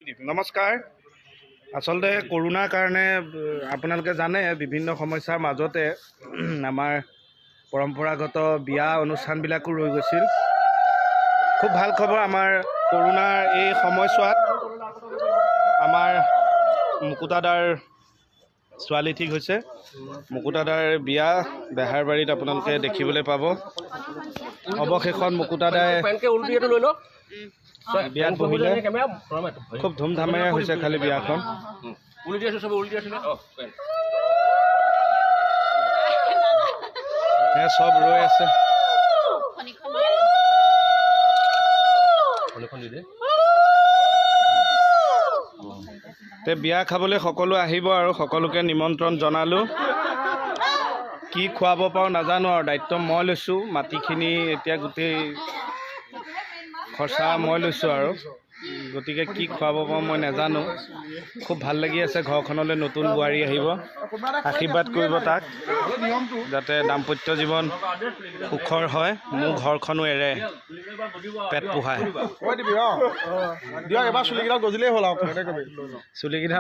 নমস্কাৰ। আচলতে কৰোনাৰ কাৰণে আপোনালোকে জানে বিভিন্ন সমস্যাৰ মাজতে আমাৰ পৰম্পৰাগত বিয়া অনুষ্ঠানবিলাকো ৰৈ গৈছিল। খুব ভাল খবৰ, আমাৰ কৰোনাৰ এই সময়ছোৱাত আমাৰ মুকুতাদাৰ ছোৱালী ঠিক হৈছে। মুকুতাদাৰ বিয়া বেহাৰবাৰীত আপোনালোকে দেখিবলৈ পাব। অৱশেষত মুকুতাদাই বিয়াত বহিলে। খুব ধুমধামেৰে হৈছে খালি বিয়াখন। চব ৰৈ আছে। বিয়া খাবলৈ সকলো আহিব আৰু সকলোকে নিমন্ত্ৰণ জনালোঁ। কি খুৱাব পাৰোঁ নাজানো আৰু, দায়িত্ব মই লৈছোঁ। মাটিখিনি এতিয়া গোটেই খৰচা মই লৈছোঁ আৰু, গতিকে কি খুৱাব পাৰোঁ মই নাজানো। খুব ভাল লাগি আছে। ঘৰখনলৈ নতুন বোৱাৰী আহিব, আশীৰ্বাদ কৰিব তাক যাতে দাম্পত্য জীৱন সুখৰ হয়, মোৰ ঘৰখনো এৰে, পেট পোহায়। চুলিকেইডাল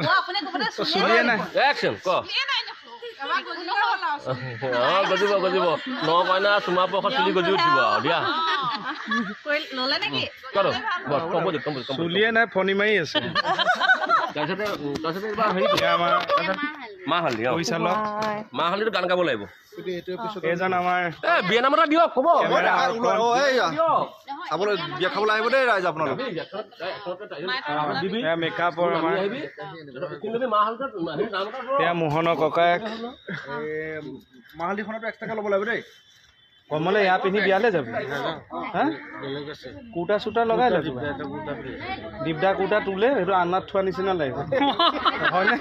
চুলিয়ে নাই। গজিব ন কইনা চুমা পৰশ চুলি গজি উঠিব দিয়া। চুলিয়ে নাই, ফণি মাৰি আছে। মাহ হালধিটো গান গাব লাগিব। এইজন আমাৰ বিয়া নাম এটা দিয়ক ক'ব। আপোনালোক বিয়া খাবলৈ আহিব দেই ৰাইজ। আপোনালোক মেকআপৰ আমাৰ এয়া মোহনৰ ককায়েক। মাহালিখনতো এক্সট্ৰাকৈ ল'ব লাগিব দেই। কমলে এয়া পিন্ধি বিয়ালৈ যাবি? হা, কুৰ্তা চুৰ্তা লগাই ল'বি। দিবদা কুৰ্তা তোলে, সেইটো আনাত থোৱা নিচিনা লাগিব হয়নে?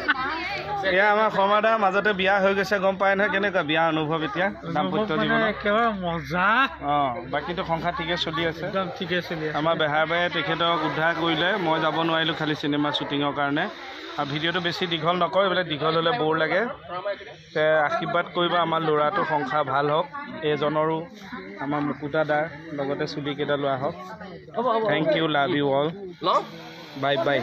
এয়া আমাৰ শৰ্মাদাৰ মাজতে বিয়া হৈ গৈছে, গম পায় নহয় কেনেকুৱা বিয়া অনুভৱ এতিয়া দাম্পত্য জীৱনত? একেবাৰে মজা। বাকীটো সংসাৰ ঠিকে চলি আছে। একদম ঠিকে চলি আছে। আমাৰ বেহাৰবাৰীয়ে তেখেতক উদ্ধাৰ কৰিলে। মই যাব নোৱাৰিলোঁ খালি চিনেমা শ্বুটিঙৰ কাৰণে। আৰু ভিডিঅ'টো বেছি দীঘল নকৰোঁ, এইবিলাক দীঘল হ'লে বৰ লাগে। আশীৰ্বাদ কৰিব আমাৰ ল'ৰাটো সংসাৰ ভাল হওক। এইজনৰো আমাৰ মুকুতাদাৰ লগতে চুলিকেইটা লোৱা হওক। Thank you, love you all, bye by.